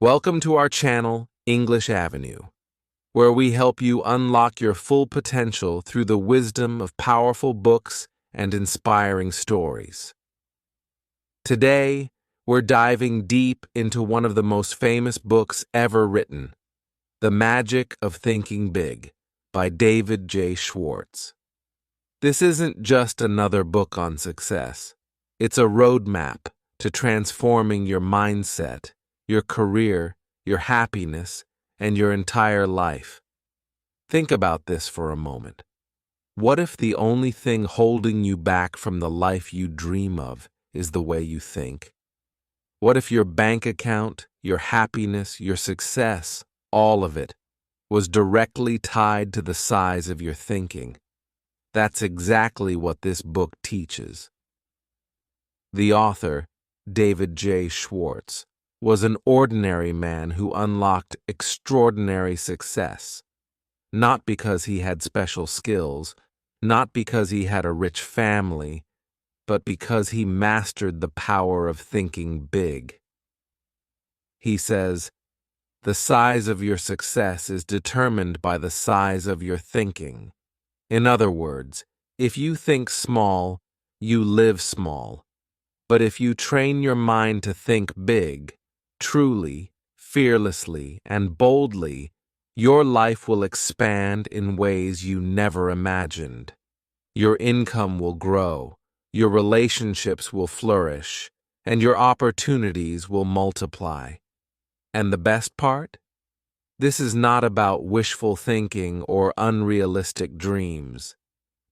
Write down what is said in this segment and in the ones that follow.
Welcome to our channel, English Avenue, where we help you unlock your full potential through the wisdom of powerful books and inspiring stories. Today, we're diving deep into one of the most famous books ever written, The Magic of Thinking Big, by David J. Schwartz. This isn't just another book on success. It's a roadmap to transforming your mindset, your career, your happiness, and your entire life. Think about this for a moment. What if the only thing holding you back from the life you dream of is the way you think? What if your bank account, your happiness, your success, all of it, was directly tied to the size of your thinking? That's exactly what this book teaches. The author, David J. Schwartz, was an ordinary man who unlocked extraordinary success, not because he had special skills, not because he had a rich family, but because he mastered the power of thinking big. He says, "The size of your success is determined by the size of your thinking." In other words, if you think small, you live small. But if you train your mind to think big, truly, fearlessly, and boldly, your life will expand in ways you never imagined. Your income will grow, your relationships will flourish, and your opportunities will multiply. And the best part? This is not about wishful thinking or unrealistic dreams.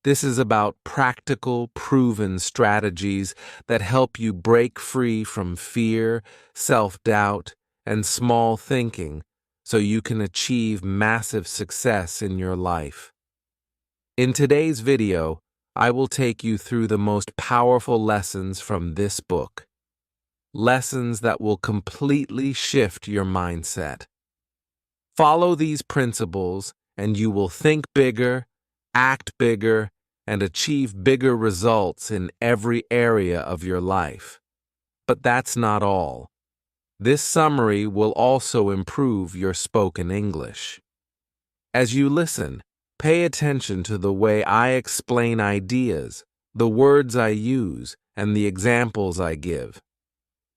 This is about practical, proven strategies that help you break free from fear, self-doubt, and small thinking so you can achieve massive success in your life. In today's video, I will take you through the most powerful lessons from this book. Lessons that will completely shift your mindset. Follow these principles and you will think bigger, act bigger, and achieve bigger results in every area of your life. But that's not all. This summary will also improve your spoken English. As you listen, pay attention to the way I explain ideas, the words I use, and the examples I give.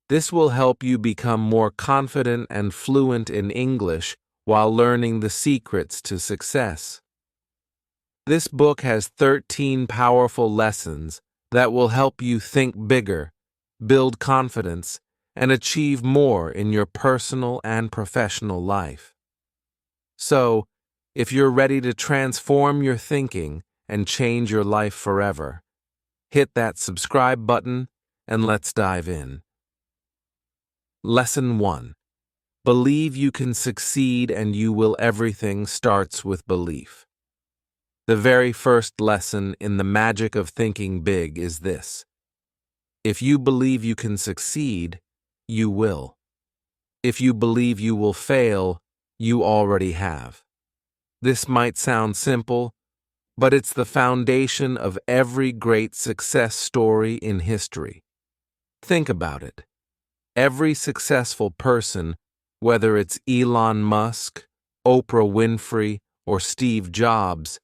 This will help you become more confident and fluent in English while learning the secrets to success. This book has 13 powerful lessons that will help you think bigger, build confidence, and achieve more in your personal and professional life. So, if you're ready to transform your thinking and change your life forever, hit that subscribe button and let's dive in. Lesson 1. Believe you can succeed and you will. Everything starts with belief. The very first lesson in the magic of thinking big is this: if you believe you can succeed, you will. If you believe you will fail, you already have. This might sound simple, but it's the foundation of every great success story in history. Think about it. Every successful person, whether it's Elon Musk, Oprah Winfrey, or Steve Jobs,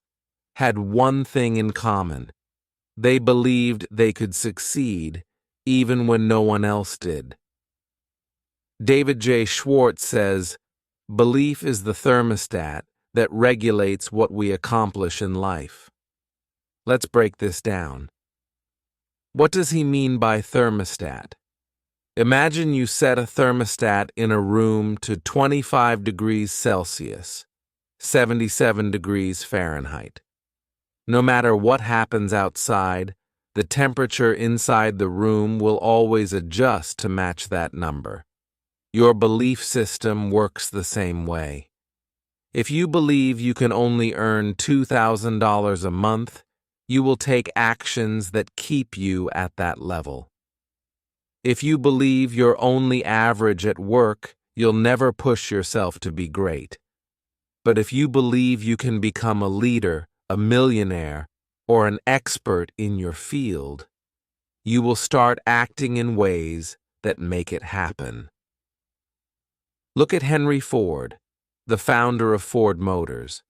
had one thing in common. They believed they could succeed even when no one else did. David J. Schwartz says, "Belief is the thermostat that regulates what we accomplish in life." Let's break this down. What does he mean by thermostat? Imagine you set a thermostat in a room to 25 degrees Celsius, 77 degrees Fahrenheit. No matter what happens outside, the temperature inside the room will always adjust to match that number. Your belief system works the same way. If you believe you can only earn $2,000 a month, you will take actions that keep you at that level. If you believe you're only average at work, you'll never push yourself to be great. But if you believe you can become a leader, a millionaire, or an expert in your field, you will start acting in ways that make it happen. Look at Henry Ford, the founder of Ford Motors.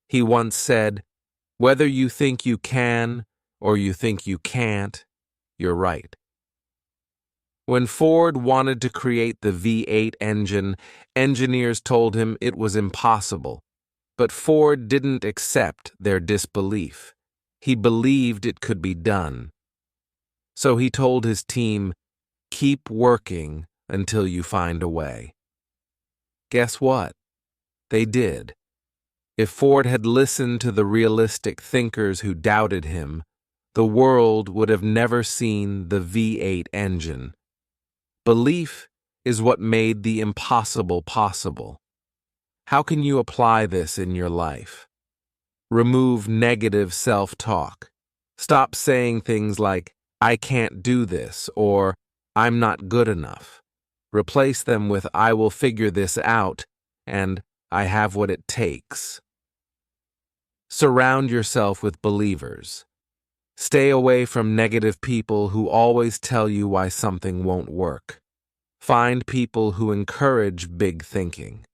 He once said, "Whether you think you can or you think you can't, you're right." When Ford wanted to create the V8 engine, engineers told him it was impossible. But Ford didn't accept their disbelief. He believed it could be done. So he told his team, "Keep working until you find a way." Guess what? They did. If Ford had listened to the realistic thinkers who doubted him, the world would have never seen the V8 engine. Belief is what made the impossible possible. How can you apply this in your life? Remove negative self-talk. Stop saying things like, "I can't do this," or "I'm not good enough." Replace them with, "I will figure this out," and "I have what it takes." Surround yourself with believers. Stay away from negative people who always tell you why something won't work. Find people who encourage big thinking.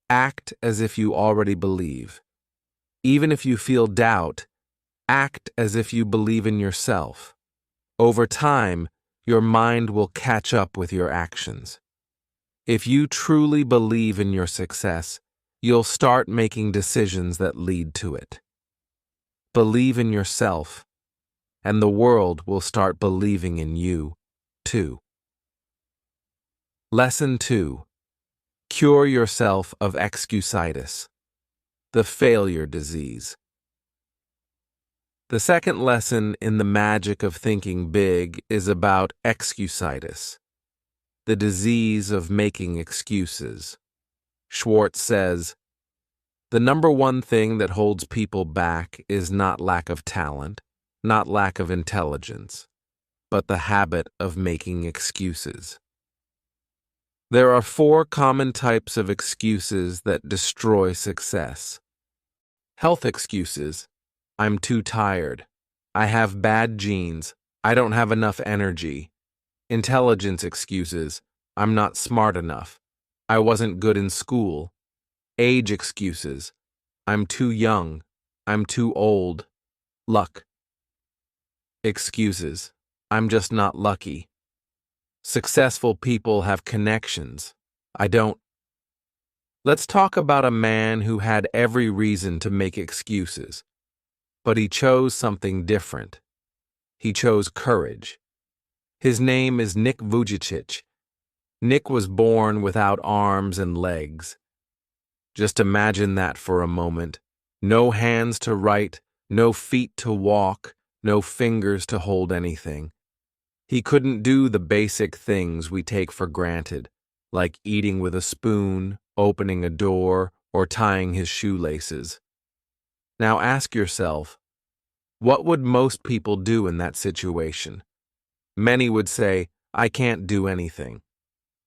Act as if you already believe. Even if you feel doubt, act as if you believe in yourself. Over time, your mind will catch up with your actions. If you truly believe in your success, you'll start making decisions that lead to it. Believe in yourself, and the world will start believing in you, too. Lesson 2. Cure yourself of excusitis, the failure disease. The second lesson in the magic of thinking big is about excusitis, the disease of making excuses. Schwartz says, "The number one thing that holds people back is not lack of talent, not lack of intelligence, but the habit of making excuses." There are 4 common types of excuses that destroy success. Health excuses: "I'm too tired. I have bad genes. I don't have enough energy." Intelligence excuses: "I'm not smart enough. I wasn't good in school." Age excuses: "I'm too young. I'm too old." Luck excuses: "I'm just not lucky." Successful people have connections. I don't. Let's talk about a man who had every reason to make excuses, but he chose something different. He chose courage. His name is Nick Vujicic. Nick was born without arms and legs. Just imagine that for a moment. No hands to write, no feet to walk, no fingers to hold anything. He couldn't do the basic things we take for granted, like eating with a spoon, opening a door, or tying his shoelaces. Now ask yourself, what would most people do in that situation? Many would say, "I can't do anything.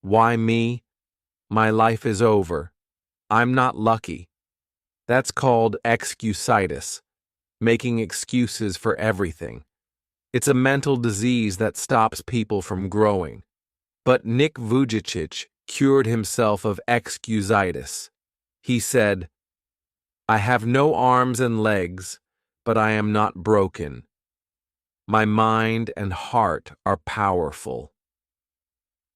Why me? My life is over. I'm not lucky." That's called excusitis, making excuses for everything. It's a mental disease that stops people from growing. But Nick Vujicic cured himself of excusitis. He said, "I have no arms and legs, but I am not broken. My mind and heart are powerful."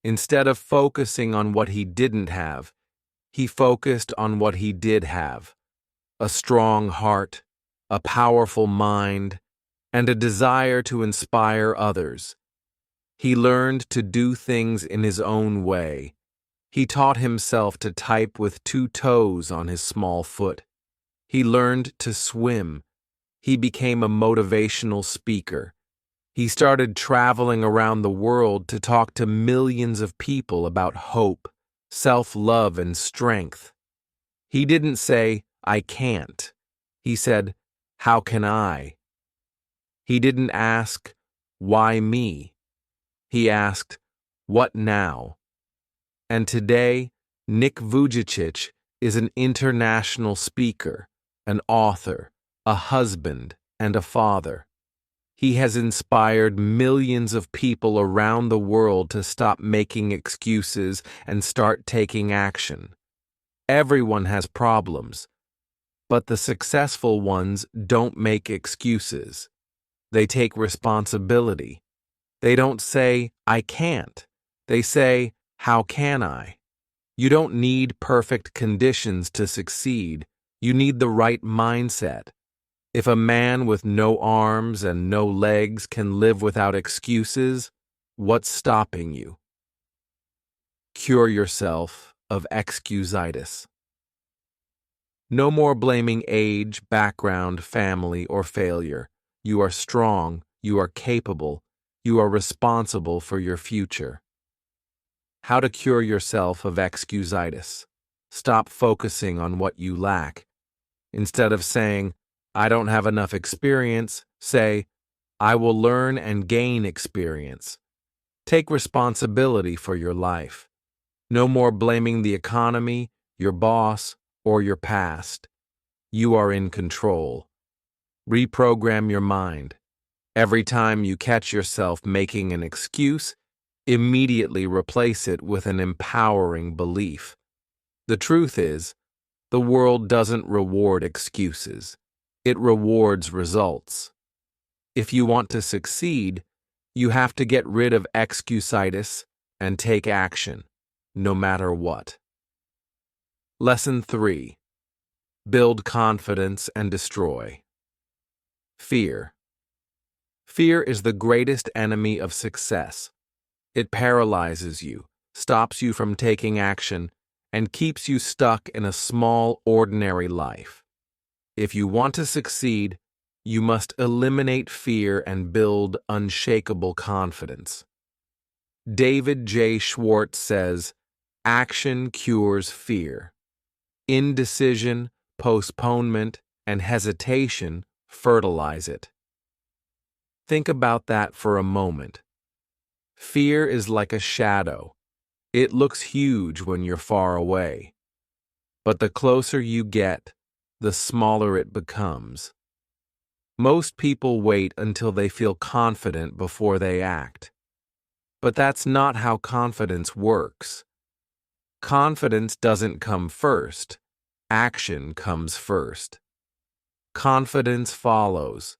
Instead of focusing on what he didn't have, he focused on what he did have: a strong heart, a powerful mind, and a desire to inspire others. He learned to do things in his own way. He taught himself to type with 2 toes on his small foot. He learned to swim. He became a motivational speaker. He started traveling around the world to talk to millions of people about hope, self-love, and strength. He didn't say, "I can't." He said, "How can I?" He didn't ask, "Why me?" He asked, "What now?" And today, Nick Vujicic is an international speaker, an author, a husband, and a father. He has inspired millions of people around the world to stop making excuses and start taking action. Everyone has problems, but the successful ones don't make excuses. They take responsibility. They don't say, "I can't." They say, "How can I?" You don't need perfect conditions to succeed. You need the right mindset. If a man with no arms and no legs can live without excuses, what's stopping you? Cure yourself of excusitis. No more blaming age, background, family, or failure. You are strong, you are capable, you are responsible for your future. How to cure yourself of excusitis. Stop focusing on what you lack. Instead of saying, "I don't have enough experience," say, "I will learn and gain experience." Take responsibility for your life. No more blaming the economy, your boss, or your past. You are in control. Reprogram your mind. Every time you catch yourself making an excuse, immediately replace it with an empowering belief. The truth is, the world doesn't reward excuses. It rewards results. If you want to succeed, you have to get rid of excusitis and take action, no matter what. Lesson 3. Build confidence and destroy. Fear. Fear is the greatest enemy of success. It paralyzes you, stops you from taking action, and keeps you stuck in a small, ordinary life. If you want to succeed, you must eliminate fear and build unshakable confidence. David J. Schwartz says, "Action cures fear. Indecision, postponement, and hesitation fertilize it." Think about that for a moment. Fear is like a shadow. It looks huge when you're far away. But the closer you get, the smaller it becomes. Most people wait until they feel confident before they act. But that's not how confidence works. Confidence doesn't come first. Action comes first. Confidence follows.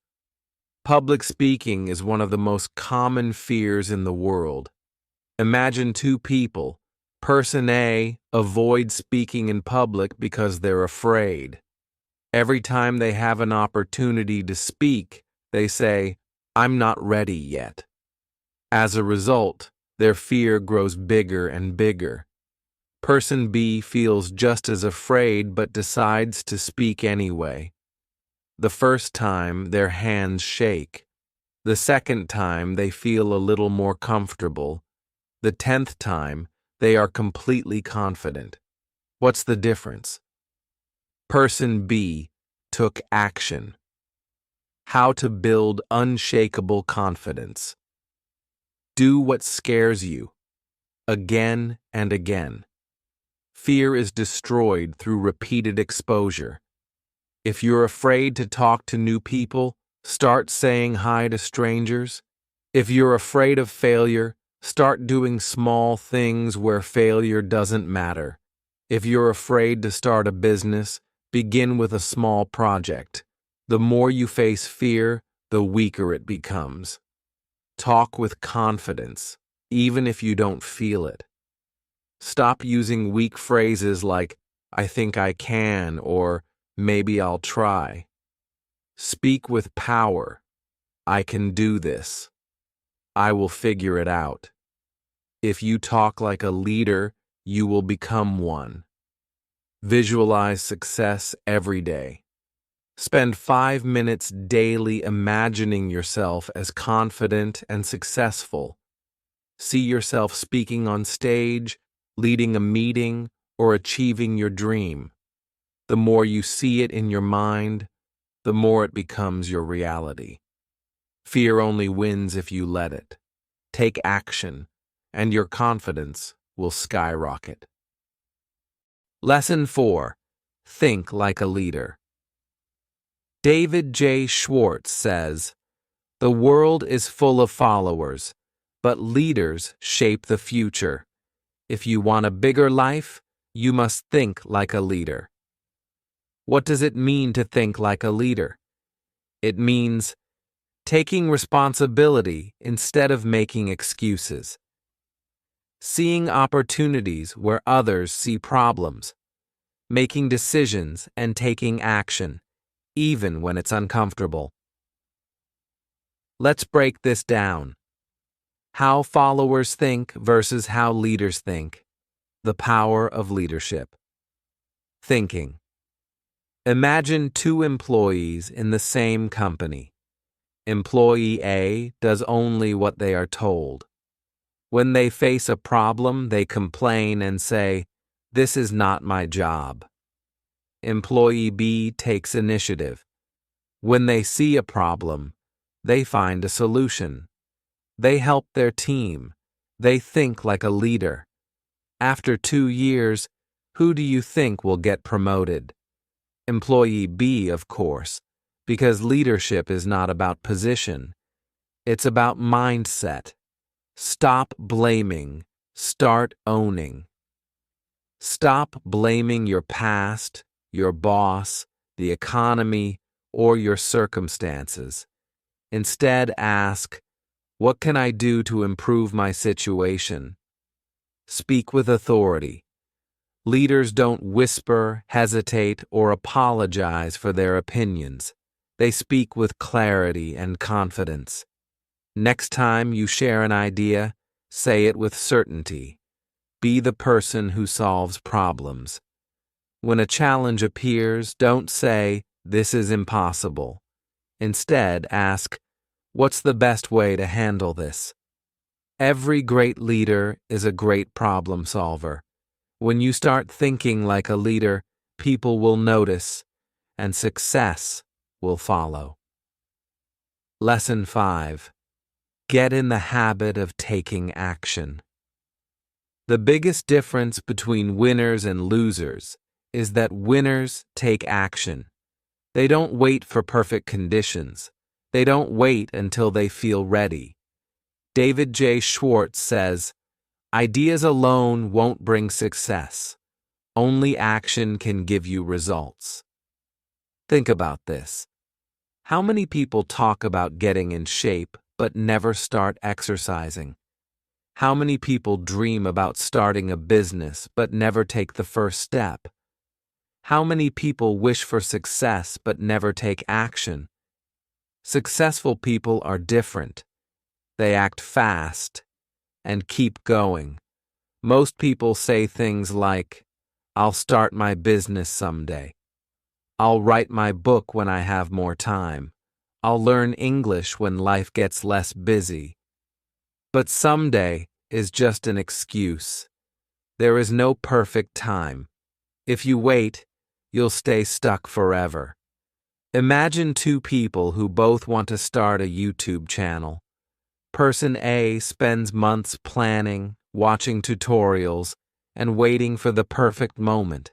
Public speaking is one of the most common fears in the world. Imagine two people. Person A avoids speaking in public because they're afraid. Every time they have an opportunity to speak, they say, "I'm not ready yet." As a result, their fear grows bigger and bigger. Person B feels just as afraid but decides to speak anyway. The first time, their hands shake. The second time, they feel a little more comfortable. The 10th time, they are completely confident. What's the difference? Person B took action. How to build unshakable confidence. Do what scares you, again and again. Fear is destroyed through repeated exposure. If you're afraid to talk to new people, start saying hi to strangers. If you're afraid of failure, start doing small things where failure doesn't matter. If you're afraid to start a business, begin with a small project. The more you face fear, the weaker it becomes. Talk with confidence, even if you don't feel it. Stop using weak phrases like, "I think I can," or "maybe I'll try." Speak with power. "I can do this. I will figure it out." If you talk like a leader, you will become one. Visualize success every day. Spend 5 minutes daily imagining yourself as confident and successful. See yourself speaking on stage, leading a meeting, or achieving your dream. The more you see it in your mind, the more it becomes your reality. Fear only wins if you let it. Take action, and your confidence will skyrocket. Lesson 4. Think like a leader. David J. Schwartz says, The world is full of followers, but leaders shape the future. If you want a bigger life, you must think like a leader. What does it mean to think like a leader? It means taking responsibility instead of making excuses, seeing opportunities where others see problems, making decisions and taking action, even when it's uncomfortable. Let's break this down. How followers think versus how leaders think. The power of leadership. Thinking. Imagine two employees in the same company. Employee A does only what they are told. When they face a problem, they complain and say, "This is not my job." Employee B takes initiative. When they see a problem, they find a solution. They help their team. They think like a leader. After 2 years, who do you think will get promoted? Employee B, of course, because leadership is not about position. It's about mindset. Stop blaming. Start owning. Stop blaming your past, your boss, the economy, or your circumstances. Instead, ask, what can I do to improve my situation? Speak with authority. Leaders don't whisper, hesitate, or apologize for their opinions. They speak with clarity and confidence. Next time you share an idea, say it with certainty. Be the person who solves problems. When a challenge appears, don't say, "This is impossible." Instead, ask, "What's the best way to handle this?" Every great leader is a great problem solver. When you start thinking like a leader, people will notice, and success will follow. Lesson 5. Get in the habit of taking action. The biggest difference between winners and losers is that winners take action. They don't wait for perfect conditions. They don't wait until they feel ready. David J. Schwartz says, "Ideas alone won't bring success. Only action can give you results." Think about this. How many people talk about getting in shape but never start exercising? How many people dream about starting a business but never take the first step? How many people wish for success but never take action? Successful people are different. They act fast and keep going. Most people say things like, "I'll start my business someday. I'll write my book when I have more time. I'll learn English when life gets less busy." But someday is just an excuse. There is no perfect time. If you wait, you'll stay stuck forever. Imagine two people who both want to start a YouTube channel. Person A spends months planning, watching tutorials, and waiting for the perfect moment.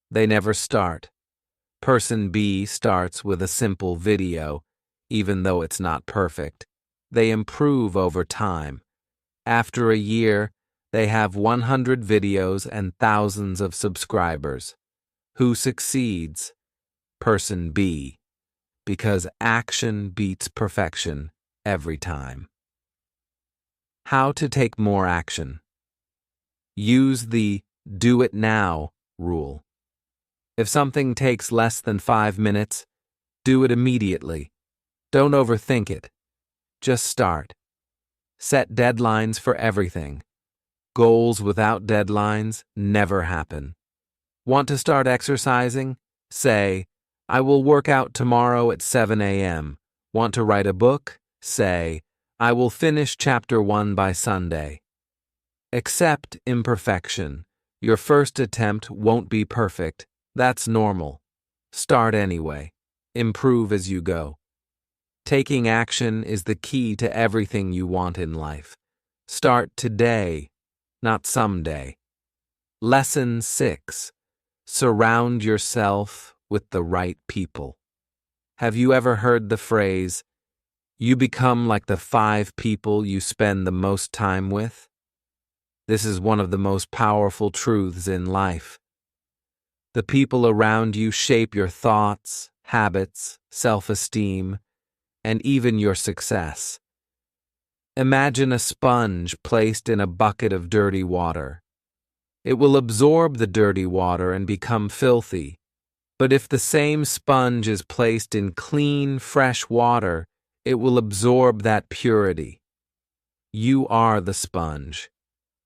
They never start. Person B starts with a simple video, even though it's not perfect. They improve over time. After a year, they have 100 videos and thousands of subscribers. Who succeeds? Person B, because action beats perfection every time. How to take more action. Use the "do it now" rule. If something takes less than 5 minutes, do it immediately. Don't overthink it. Just start. Set deadlines for everything. Goals without deadlines never happen. Want to start exercising? Say, "I will work out tomorrow at 7 a.m. Want to write a book? Say, "I will finish chapter 1 by Sunday." Accept imperfection. Your first attempt won't be perfect. That's normal. Start anyway. Improve as you go. Taking action is the key to everything you want in life. Start today, not someday. Lesson 6. Surround yourself with the right people. Have you ever heard the phrase, You become like the 5 people you spend the most time with. This is one of the most powerful truths in life. The people around you shape your thoughts, habits, self-esteem, and even your success. Imagine a sponge placed in a bucket of dirty water. It will absorb the dirty water and become filthy. But if the same sponge is placed in clean, fresh water, it will absorb that purity. You are the sponge.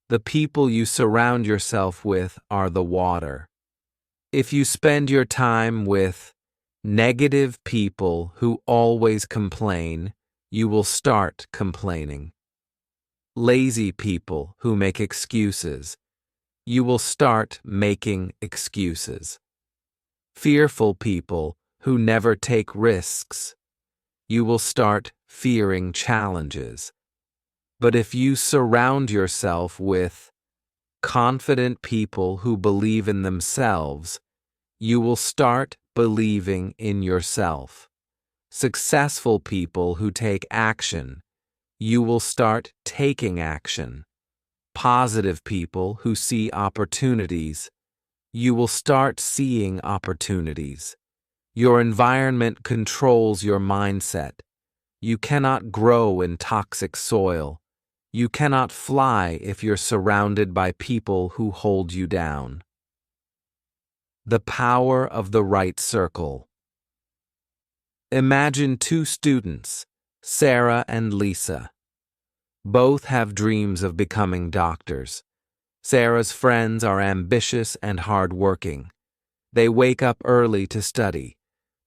The people you surround yourself with are the water. If you spend your time with negative people who always complain, you will start complaining. Lazy people who make excuses, you will start making excuses. Fearful people who never take risks, you will start fearing challenges. But if you surround yourself with confident people who believe in themselves, you will start believing in yourself. Successful people who take action, you will start taking action. Positive people who see opportunities, you will start seeing opportunities. Your environment controls your mindset. You cannot grow in toxic soil. You cannot fly if you're surrounded by people who hold you down. The power of the right circle. Imagine 2 students, Sarah and Lisa. Both have dreams of becoming doctors. Sarah's friends are ambitious and hardworking. They wake up early to study.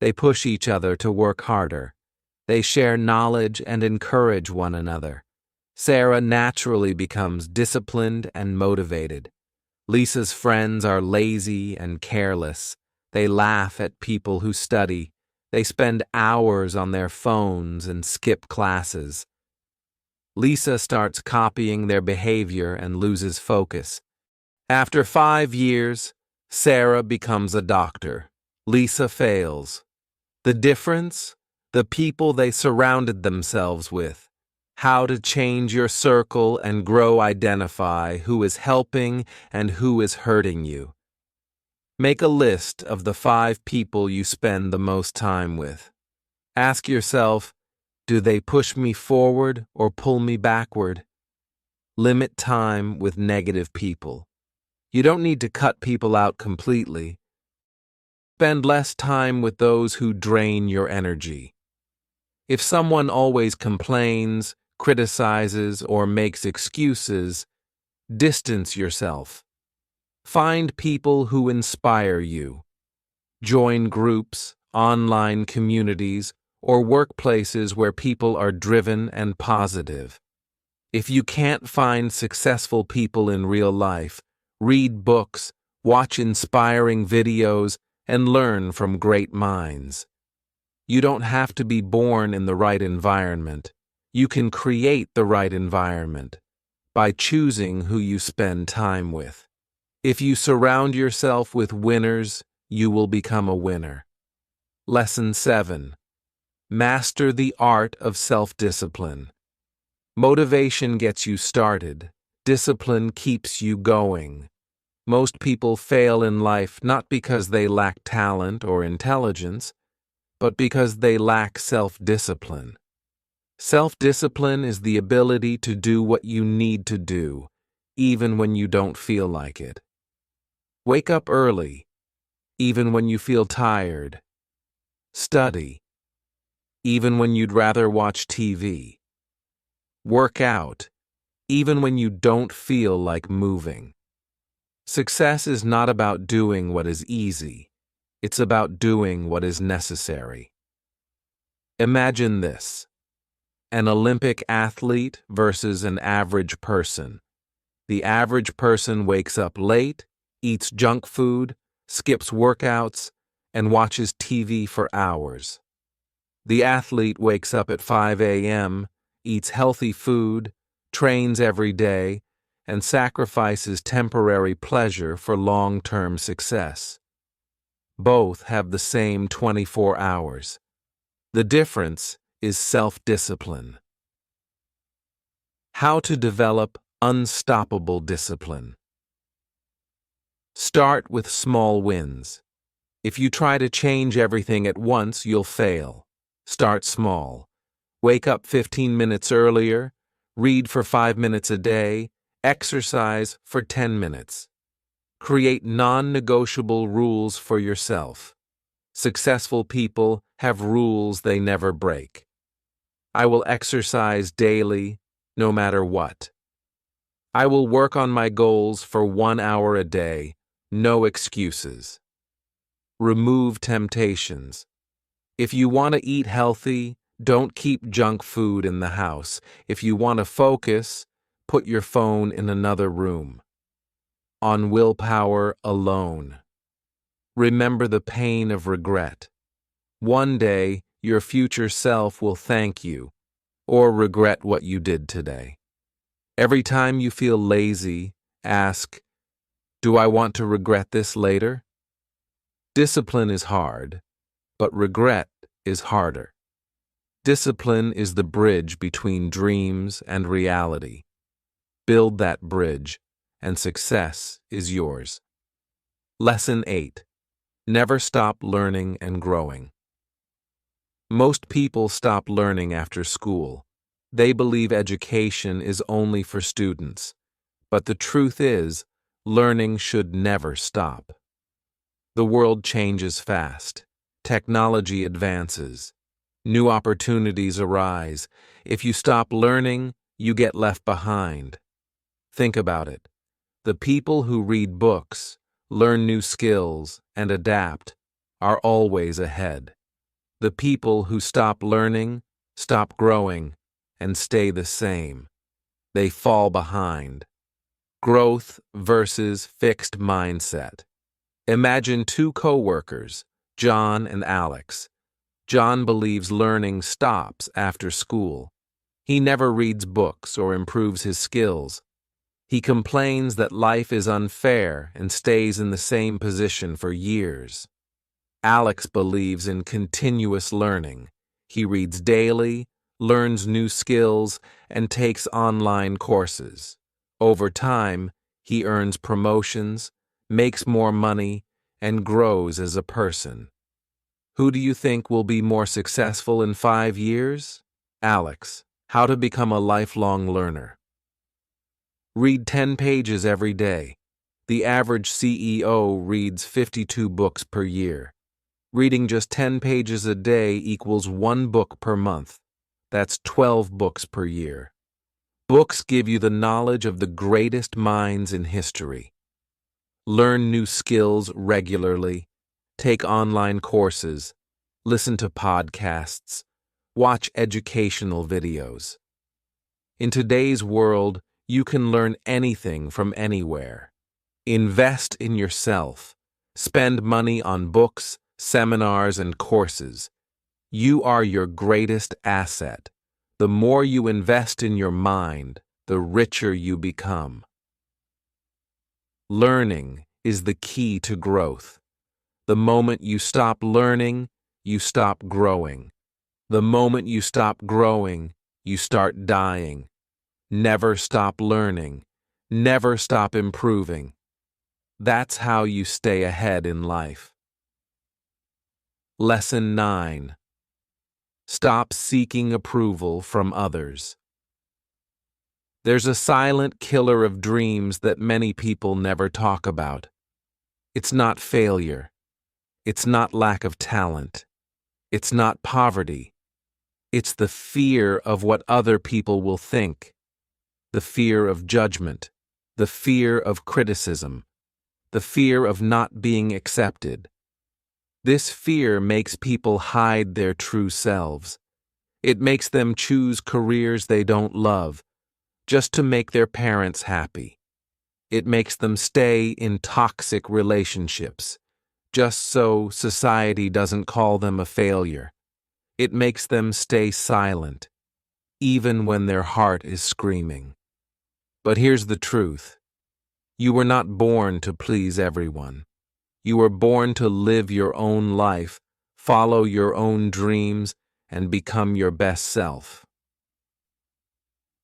They push each other to work harder. They share knowledge and encourage one another. Sarah naturally becomes disciplined and motivated. Lisa's friends are lazy and careless. They laugh at people who study. They spend hours on their phones and skip classes. Lisa starts copying their behavior and loses focus. After 5 years, Sarah becomes a doctor. Lisa fails. The difference? The people they surrounded themselves with. How to change your circle and grow. Identify who is helping and who is hurting you. Make a list of the 5 people you spend the most time with. Ask yourself, do they push me forward or pull me backward? Limit time with negative people. You don't need to cut people out completely. Spend less time with those who drain your energy. If someone always complains, criticizes, or makes excuses, distance yourself. Find people who inspire you. Join groups, online communities, or workplaces where people are driven and positive. If you can't find successful people in real life, read books, watch inspiring videos, and learn from great minds. You don't have to be born in the right environment. You can create the right environment by choosing who you spend time with. If you surround yourself with winners, you will become a winner. Lesson 7. Master the art of self-discipline. Motivation gets you started. Discipline keeps you going. Most people fail in life not because they lack talent or intelligence, but because they lack self-discipline. Self-discipline is the ability to do what you need to do, even when you don't feel like it. Wake up early, even when you feel tired. Study, even when you'd rather watch TV. Work out, even when you don't feel like moving. Success is not about doing what is easy. It's about doing what is necessary. Imagine this: an Olympic athlete versus an average person. The average person wakes up late, eats junk food, skips workouts, and watches TV for hours. The athlete wakes up at 5 a.m., eats healthy food, trains every day, and sacrifices temporary pleasure for long-term success. Both have the same 24 hours. The difference is self-discipline. How to develop unstoppable discipline. Start with small wins. If you try to change everything at once, you'll fail. Start small. Wake up 15 minutes earlier, read for 5 minutes a day, exercise for 10 minutes. Create non-negotiable rules for yourself. Successful people have rules they never break. I will exercise daily, no matter what. I will work on my goals for 1 hour a day, no excuses. Remove temptations. If you want to eat healthy, don't keep junk food in the house. If you want to focus, put your phone in another room. On willpower alone. Remember the pain of regret. One day, your future self will thank you, or regret what you did today. Every time you feel lazy, ask, do I want to regret this later? Discipline is hard, but regret is harder. Discipline is the bridge between dreams and reality. Build that bridge, and success is yours. Lesson 8. Never stop learning and growing. Most people stop learning after school. They believe education is only for students. But the truth is, learning should never stop. The world changes fast. Technology advances. New opportunities arise. If you stop learning, you get left behind. Think about it. The people who read books, learn new skills, and adapt are always ahead. The people who stop learning, stop growing, and stay the same. They fall behind. Growth versus fixed mindset. Imagine two co-workers, John and Alex. John believes learning stops after school. He never reads books or improves his skills. He complains that life is unfair and stays in the same position for years. Alex believes in continuous learning. He reads daily, learns new skills, and takes online courses. Over time, he earns promotions, makes more money, and grows as a person. Who do you think will be more successful in 5 years? Alex. How to become a lifelong learner. Read 10 pages every day. The average CEO reads 52 books per year. Reading just 10 pages a day equals 1 book per month. That's 12 books per year. Books give you the knowledge of the greatest minds in history. Learn new skills regularly. Take online courses. Listen to podcasts. Watch educational videos. In today's world, you can learn anything from anywhere. Invest in yourself. Spend money on books, seminars, and courses. You are your greatest asset. The more you invest in your mind, the richer you become. Learning is the key to growth. The moment you stop learning, you stop growing. The moment you stop growing, you start dying. Never stop learning. Never stop improving. That's how you stay ahead in life. Lesson 9. Stop seeking approval from others. There's a silent killer of dreams that many people never talk about. It's not failure. It's not lack of talent. It's not poverty. It's the fear of what other people will think. The fear of judgment. The fear of criticism. The fear of not being accepted. This fear makes people hide their true selves. It makes them choose careers they don't love, just to make their parents happy. It makes them stay in toxic relationships, just so society doesn't call them a failure. It makes them stay silent, even when their heart is screaming. But here's the truth. You were not born to please everyone. You were born to live your own life, follow your own dreams, and become your best self.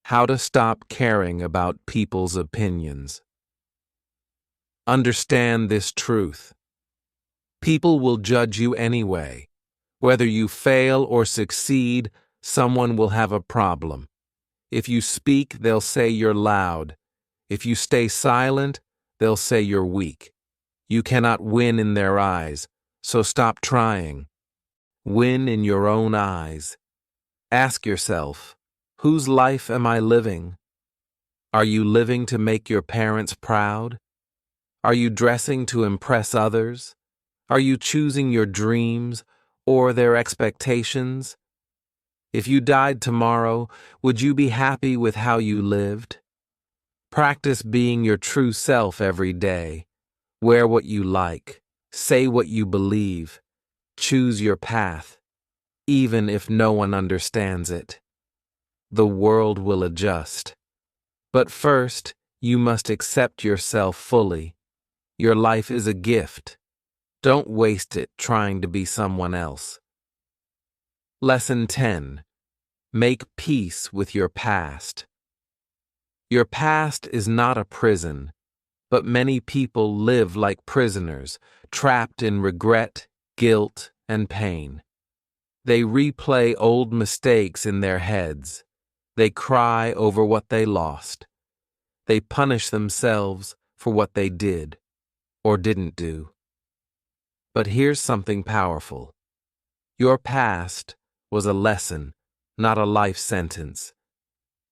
How to stop caring about people's opinions. Understand this truth. People will judge you anyway. Whether you fail or succeed, someone will have a problem. If you speak, they'll say you're loud. If you stay silent, they'll say you're weak. You cannot win in their eyes, so stop trying. Win in your own eyes. Ask yourself, whose life am I living? Are you living to make your parents proud? Are you dressing to impress others? Are you choosing your dreams or their expectations? If you died tomorrow, would you be happy with how you lived? Practice being your true self every day. Wear what you like. Say what you believe. Choose your path, even if no one understands it. The world will adjust. But first, you must accept yourself fully. Your life is a gift. Don't waste it trying to be someone else. Lesson 10. Make peace with your past. Your past is not a prison, but many people live like prisoners, trapped in regret, guilt, and pain. They replay old mistakes in their heads. They cry over what they lost. They punish themselves for what they did or didn't do. But here's something powerful. Your past was a lesson, not a life sentence.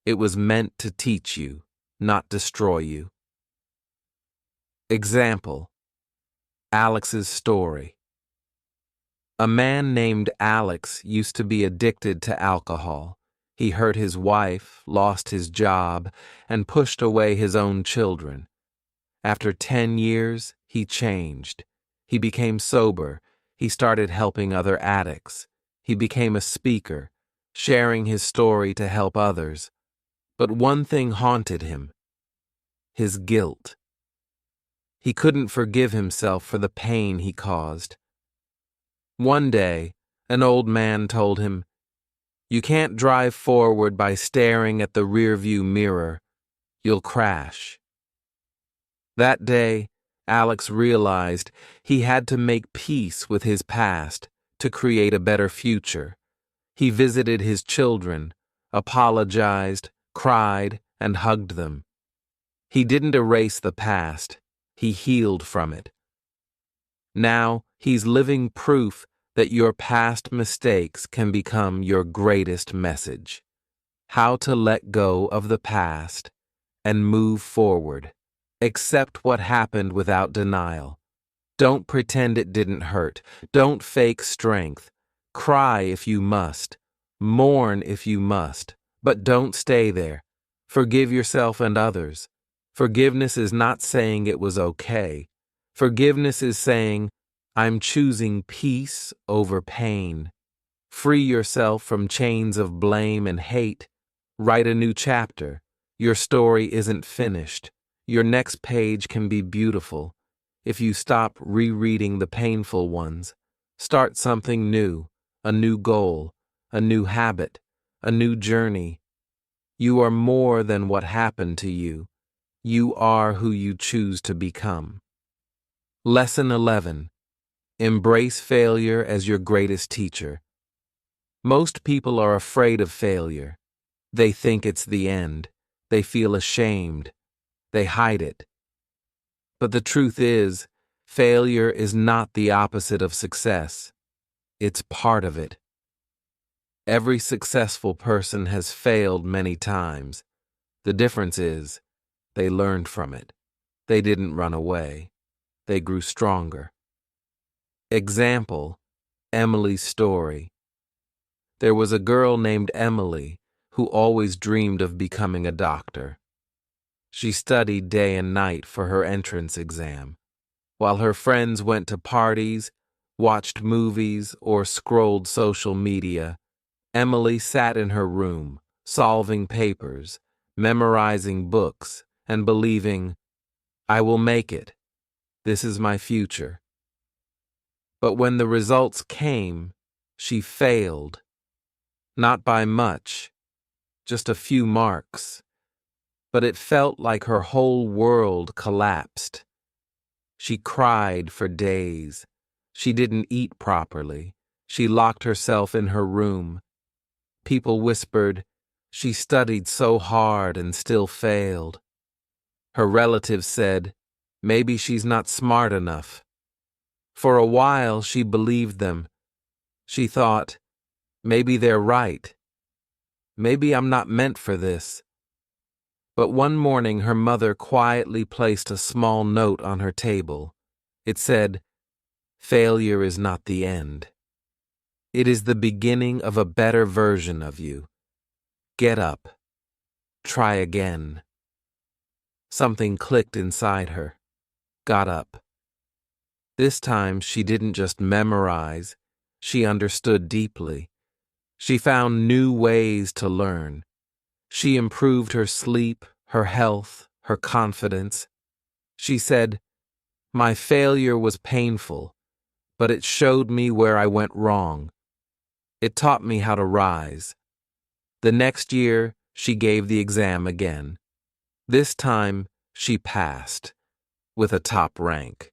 It was meant to teach you, not destroy you. Example: Alex's story. A man named Alex used to be addicted to alcohol. He hurt his wife, lost his job, and pushed away his own children. After 10 years, he changed. He became sober. He started helping other addicts. He became a speaker, sharing his story to help others. But one thing haunted him: his guilt. He couldn't forgive himself for the pain he caused. One day, an old man told him, "You can't drive forward by staring at the rearview mirror. You'll crash." That day, Alex realized he had to make peace with his past to create a better future. He visited his children, apologized, cried, and hugged them. He didn't erase the past. He healed from it. Now, he's living proof that your past mistakes can become your greatest message. How to let go of the past and move forward. Accept what happened without denial. Don't pretend it didn't hurt. Don't fake strength. Cry if you must. Mourn if you must. But don't stay there. Forgive yourself and others. Forgiveness is not saying it was okay. Forgiveness is saying, I'm choosing peace over pain. Free yourself from chains of blame and hate. Write a new chapter. Your story isn't finished. Your next page can be beautiful. If you stop rereading the painful ones, start something new, a new goal, a new habit, a new journey. You are more than what happened to you. You are who you choose to become. Lesson 11. Embrace failure as your greatest teacher. Most people are afraid of failure. They think it's the end. They feel ashamed. They hide it. But the truth is, failure is not the opposite of success. It's part of it. Every successful person has failed many times. The difference is, they learned from it. They didn't run away. They grew stronger. Example: Emily's story. There was a girl named Emily who always dreamed of becoming a doctor. She studied day and night for her entrance exam. While her friends went to parties, watched movies, or scrolled social media, Emily sat in her room, solving papers, memorizing books, and believing, I will make it. This is my future. But when the results came, she failed. Not by much, just a few marks, but it felt like her whole world collapsed. She cried for days. She didn't eat properly. She locked herself in her room. People whispered, "She studied so hard and still failed." Her relatives said, "Maybe she's not smart enough." For a while she believed them. She thought, "Maybe they're right. Maybe I'm not meant for this." But one morning her mother quietly placed a small note on her table. It said, "Failure is not the end. It is the beginning of a better version of you. Get up. Try again." Something clicked inside her. Got up. This time she didn't just memorize, she understood deeply. She found new ways to learn. She improved her sleep, her health, her confidence. She said, "My failure was painful, but it showed me where I went wrong. It taught me how to rise." The next year, she gave the exam again. This time, she passed, with a top rank.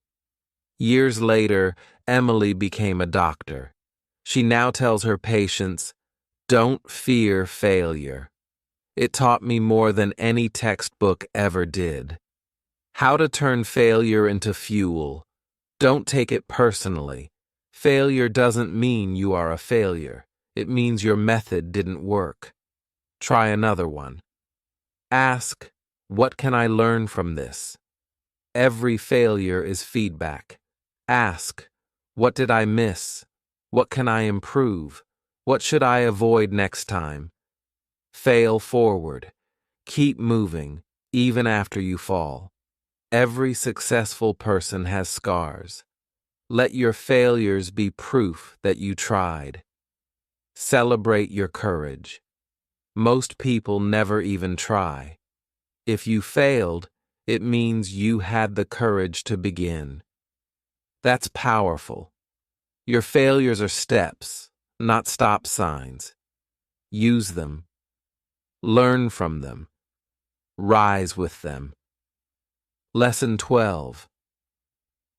Years later, Emily became a doctor. She now tells her patients, "Don't fear failure. It taught me more than any textbook ever did." How to turn failure into fuel. Don't take it personally. Failure doesn't mean you are a failure. It means your method didn't work. Try another one. Ask, "What can I learn from this?" Every failure is feedback. Ask, "What did I miss? What can I improve? What should I avoid next time?" Fail forward. Keep moving, even after you fall. Every successful person has scars. Let your failures be proof that you tried. Celebrate your courage. Most people never even try. If you failed, it means you had the courage to begin. That's powerful. Your failures are steps, not stop signs. Use them. Learn from them. Rise with them. Lesson 12.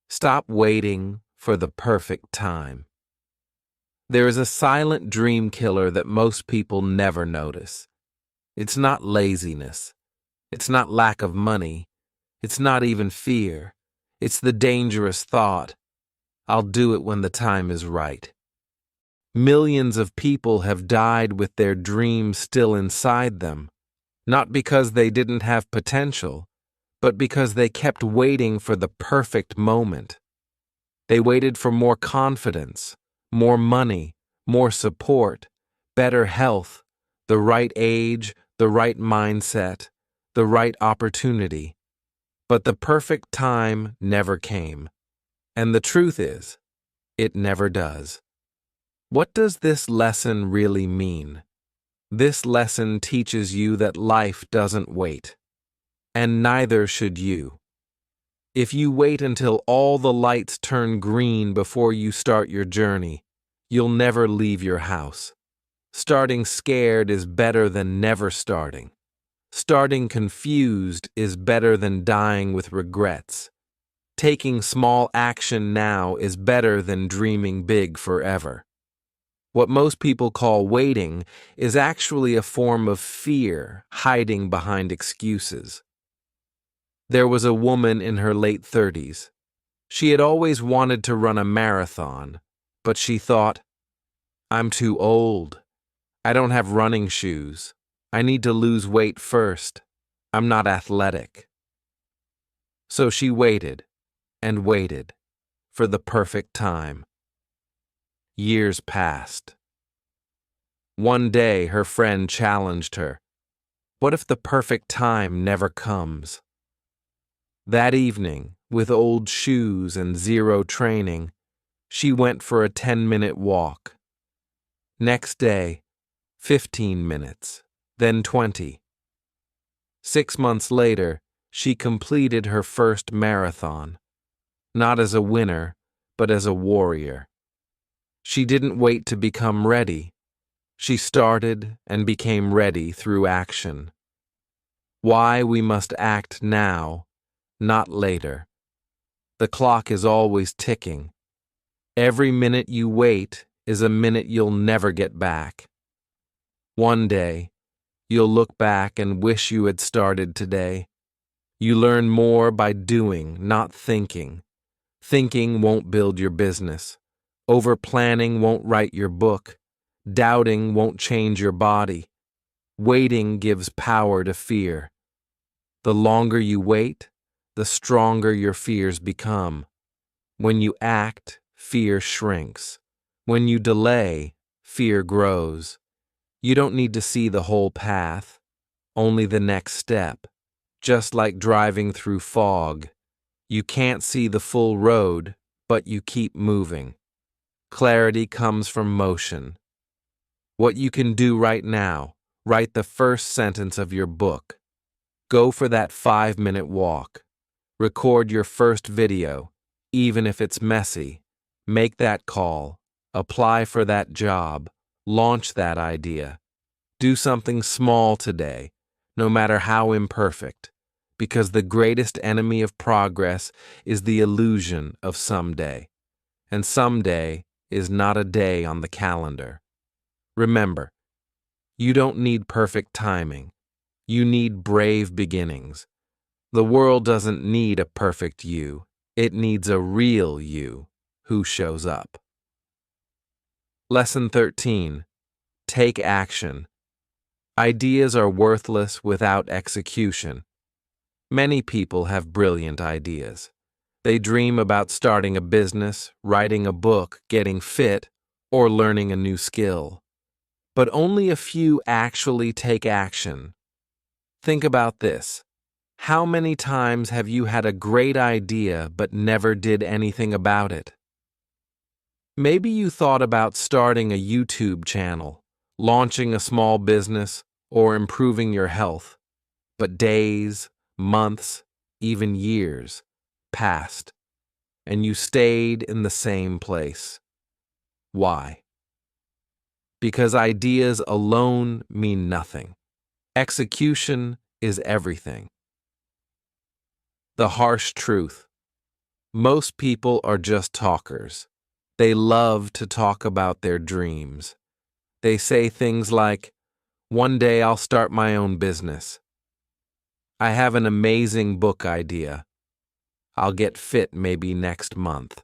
Stop waiting for the perfect time. There is a silent dream killer that most people never notice. It's not laziness. It's not lack of money. It's not even fear. It's the dangerous thought, "I'll do it when the time is right." Millions of people have died with their dreams still inside them, not because they didn't have potential, but because they kept waiting for the perfect moment. They waited for more confidence, more money, more support, better health, the right age, the right mindset, the right opportunity. But the perfect time never came. And the truth is, it never does. What does this lesson really mean? This lesson teaches you that life doesn't wait, and neither should you. If you wait until all the lights turn green before you start your journey, you'll never leave your house. Starting scared is better than never starting. Starting confused is better than dying with regrets. Taking small action now is better than dreaming big forever. What most people call waiting is actually a form of fear hiding behind excuses. There was a woman in her late 30s. She had always wanted to run a marathon, but she thought, "I'm too old. I don't have running shoes. I need to lose weight first. I'm not athletic." So she waited and waited for the perfect time. Years passed. One day her friend challenged her, "What if the perfect time never comes?" That evening, with old shoes and zero training, she went for a 10-minute walk. Next day, 15 minutes, then 20. 6 months later, she completed her first marathon, not as a winner, but as a warrior. She didn't wait to become ready. She started and became ready through action. Why we must act now, not later. The clock is always ticking. Every minute you wait is a minute you'll never get back. One day, you'll look back and wish you had started today. You learn more by doing, not thinking. Thinking won't build your business. Over-planning won't write your book. Doubting won't change your body. Waiting gives power to fear. The longer you wait, the stronger your fears become. When you act, fear shrinks. When you delay, fear grows. You don't need to see the whole path, only the next step. Just like driving through fog. You can't see the full road, but you keep moving. Clarity comes from motion. What you can do right now, write the first sentence of your book. Go for that 5-minute walk. Record your first video, even if it's messy. Make that call. Apply for that job. Launch that idea. Do something small today, no matter how imperfect, because the greatest enemy of progress is the illusion of someday. And someday is not a day on the calendar. Remember, you don't need perfect timing. You need brave beginnings. The world doesn't need a perfect you. It needs a real you who shows up. Lesson 13. Take action. Ideas are worthless without execution. Many people have brilliant ideas. They dream about starting a business, writing a book, getting fit, or learning a new skill. But only a few actually take action. Think about this. How many times have you had a great idea but never did anything about it? Maybe you thought about starting a YouTube channel, launching a small business, or improving your health. But days, months, even years passed, and you stayed in the same place. Why? Because ideas alone mean nothing. Execution is everything. The harsh truth. Most people are just talkers. They love to talk about their dreams. They say things like, "One day I'll start my own business. I have an amazing book idea. I'll get fit maybe next month."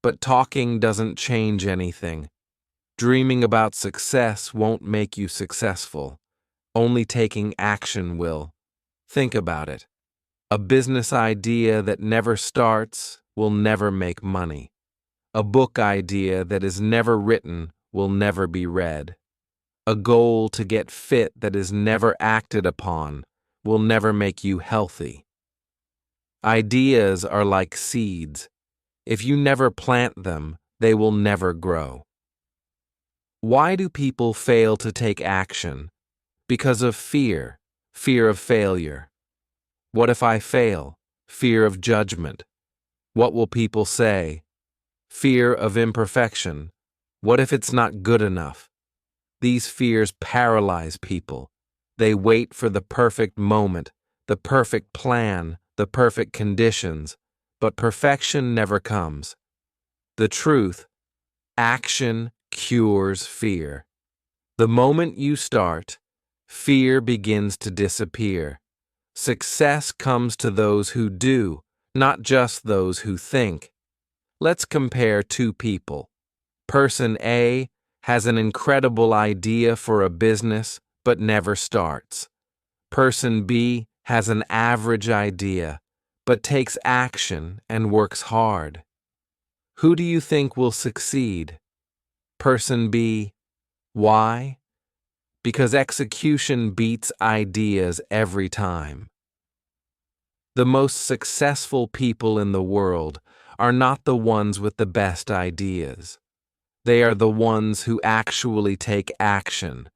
But talking doesn't change anything. Dreaming about success won't make you successful. Only taking action will. Think about it. A business idea that never starts will never make money. A book idea that is never written will never be read. A goal to get fit that is never acted upon will never make you healthy. Ideas are like seeds. If you never plant them, they will never grow. Why do people fail to take action? Because of fear, fear of failure. What if I fail? Fear of judgment. What will people say? Fear of imperfection. What if it's not good enough? These fears paralyze people. They wait for the perfect moment, the perfect plan, the perfect conditions, but perfection never comes. The truth, action cures fear. The moment you start, fear begins to disappear. Success comes to those who do, not just those who think. Let's compare two people. Person A has an incredible idea for a business but never starts. Person B has an average idea but takes action and works hard. Who do you think will succeed? Person B. Why? Because execution beats ideas every time. The most successful people in the world are not the ones with the best ideas. They are the ones who actually take action.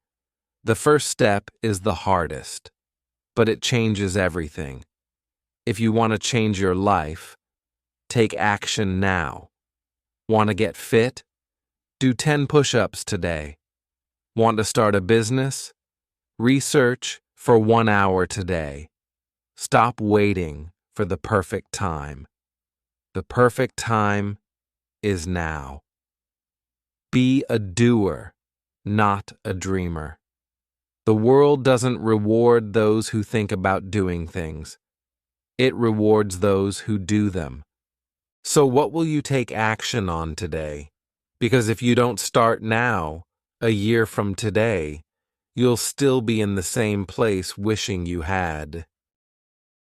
The first step is the hardest, but it changes everything. If you want to change your life, take action now. Want to get fit? Do 10 push-ups today. Want to start a business? Research for 1 hour today. Stop waiting for the perfect time. The perfect time is now. Be a doer, not a dreamer. The world doesn't reward those who think about doing things. It rewards those who do them. So what will you take action on today? Because if you don't start now, a year from today, you'll still be in the same place wishing you had.